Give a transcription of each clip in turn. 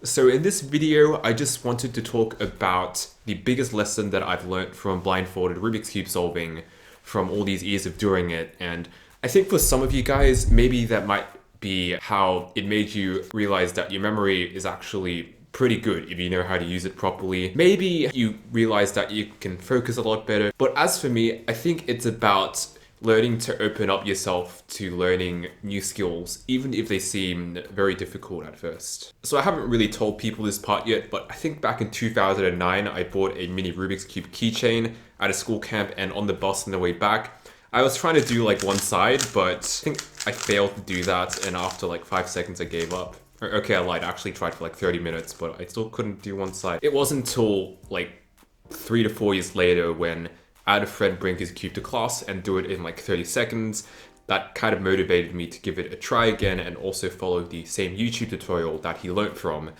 So in this video, I just wanted to talk about the biggest lesson that I've learned from blindfolded Rubik's Cube solving from all these years of doing it. And I think for some of you guys, maybe that might be how it made you realize that your memory is actually pretty good if you know how to use it properly. Maybe you realize that you can focus a lot better. But as for me, I think it's about learning to open up yourself to learning new skills, even if they seem very difficult at first. So I haven't really told people this part yet, but I think back in 2009, I bought a mini Rubik's Cube keychain at a school camp, and on the bus on the way back, I was trying to do like one side, but I think I failed to do that, and after like 5 seconds I gave up. Okay, I lied, I actually tried for like 30 minutes, but I still couldn't do one side. It wasn't until like 3 to 4 years later when I had a friend bring his cube to class and do it in like 30 seconds. That kind of motivated me to give it a try again and also follow the same YouTube tutorial that he learned from.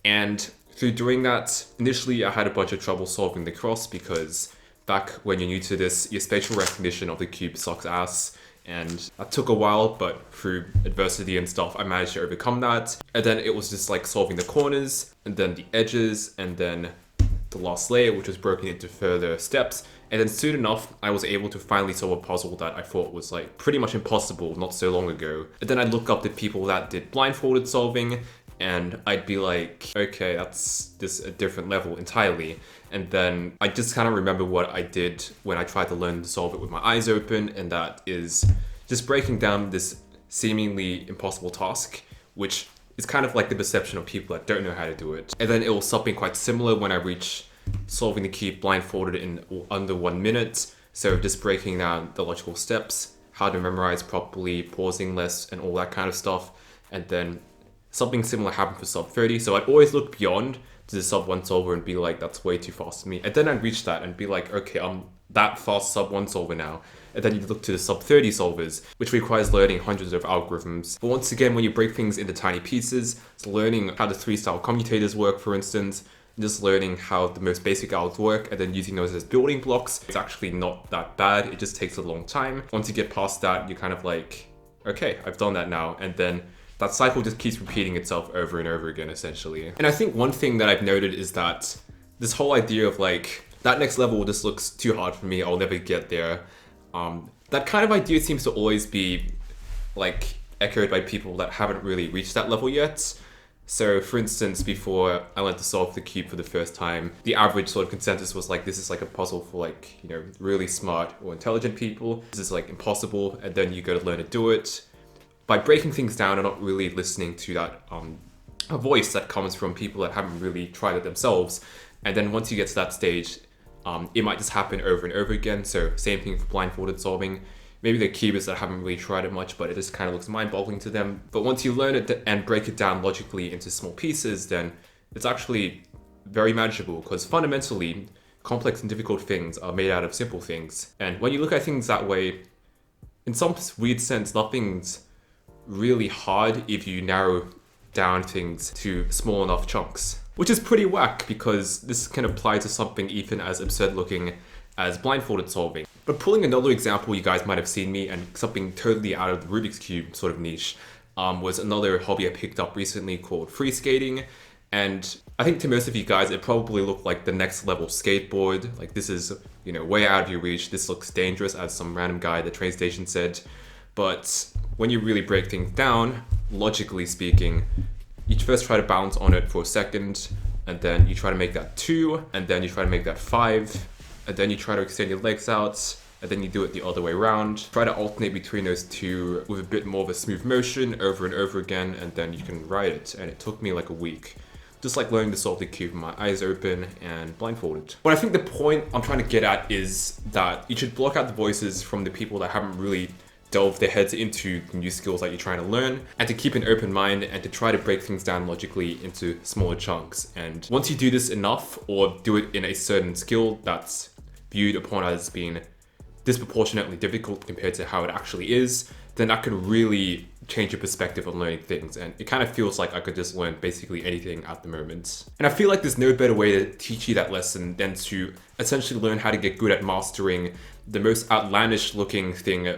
And through doing that, initially I had a bunch of trouble solving the cross because back when you're new to this, your spatial recognition of the cube sucks ass. And that took a while, but through adversity and stuff, I managed to overcome that. And then it was just like solving the corners and then the edges and then the last layer, which was broken into further steps. And then soon enough, I was able to finally solve a puzzle that I thought was like pretty much impossible not so long ago. And then I'd look up the people that did blindfolded solving and I'd be like, okay, that's just a different level entirely. And then I just kind of remember what I did when I tried to learn to solve it with my eyes open, and that is just breaking down this seemingly impossible task, which is kind of like the perception of people that don't know how to do it. And then it was something quite similar when I reached solving the cube blindfolded in under 1 minute. So just breaking down the logical steps, how to memorize properly, pausing less, and all that kind of stuff. And then something similar happened for sub 30. So I'd always look beyond to the sub 1 solver and be like, that's way too fast for me. And then I'd reach that and be like, okay, I'm that fast sub 1 solver now. And then you look to the sub 30 solvers, which requires learning hundreds of algorithms. But once again, when you break things into tiny pieces, it's learning how the 3-style commutators work, for instance, just learning how the most basic algs work and then using those as building blocks. It's actually not that bad. It just takes a long time. Once you get past that, you're kind of like, okay, I've done that now. And then that cycle just keeps repeating itself over and over again, essentially. And I think one thing that I've noted is that this whole idea of like, that next level just looks too hard for me, I'll never get there. That kind of idea seems to always be like echoed by people that haven't really reached that level yet. So for instance, before I learned to solve the cube for the first time, the average sort of consensus was like, this is like a puzzle for like, you know, really smart or intelligent people. This is like impossible. And then you go to learn to do it. By breaking things down and not really listening to that a voice that comes from people that haven't really tried it themselves. And then once you get to that stage, it might just happen over and over again. So same thing for blindfolded solving. Maybe the cubists that haven't really tried it much, but it just kind of looks mind-boggling to them. But once you learn it and break it down logically into small pieces, then it's actually very manageable because fundamentally, complex and difficult things are made out of simple things. And when you look at things that way, in some weird sense, nothing's really hard if you narrow down things to small enough chunks. Which is pretty whack because this can apply to something even as absurd looking as blindfolded solving. But pulling another example you guys might have seen me and something totally out of the Rubik's Cube sort of niche was another hobby I picked up recently called free skating. And I think to most of you guys, it probably looked like the next level skateboard. Like this is, you know, way out of your reach. This looks dangerous, as some random guy at the train station said. But when you really break things down, logically speaking, you first try to balance on it for a second, and then you try to make that 2, and then you try to make that 5, and then you try to extend your legs out, and then you do it the other way around. Try to alternate between those two with a bit more of a smooth motion over and over again, and then you can ride it. And it took me like a week. Just like learning to solve the cube with my eyes open and blindfolded. But I think the point I'm trying to get at is that you should block out the voices from the people that haven't really delve their heads into the new skills that you're trying to learn, and to keep an open mind and to try to break things down logically into smaller chunks. And once you do this enough, or do it in a certain skill that's viewed upon as being disproportionately difficult compared to how it actually is, then that could really change your perspective on learning things. And it kind of feels like I could just learn basically anything at the moment. And I feel like there's no better way to teach you that lesson than to essentially learn how to get good at mastering the most outlandish looking thing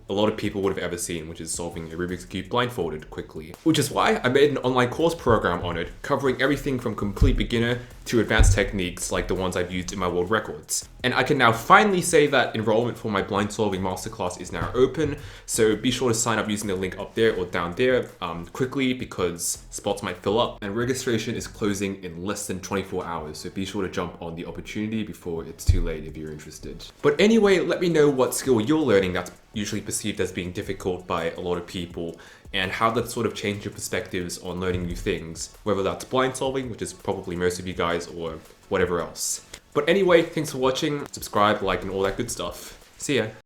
a a lot of people would have ever seen, which is solving a Rubik's Cube blindfolded quickly. Which is why I made an online course program on it, covering everything from complete beginner to advanced techniques like the ones I've used in my world records. And I can now finally say that enrollment for my blind solving masterclass is now open, so be sure to sign up using the link up there or down there quickly, because spots might fill up, and registration is closing in less than 24 hours, so be sure to jump on the opportunity before it's too late if you're interested. But anyway, let me know what skill you're learning that's usually perceived as being difficult by a lot of people, and how that sort of changed your perspectives on learning new things, whether that's blind solving, which is probably most of you guys, or whatever else. But anyway, thanks for watching, subscribe, like, and all that good stuff. See ya!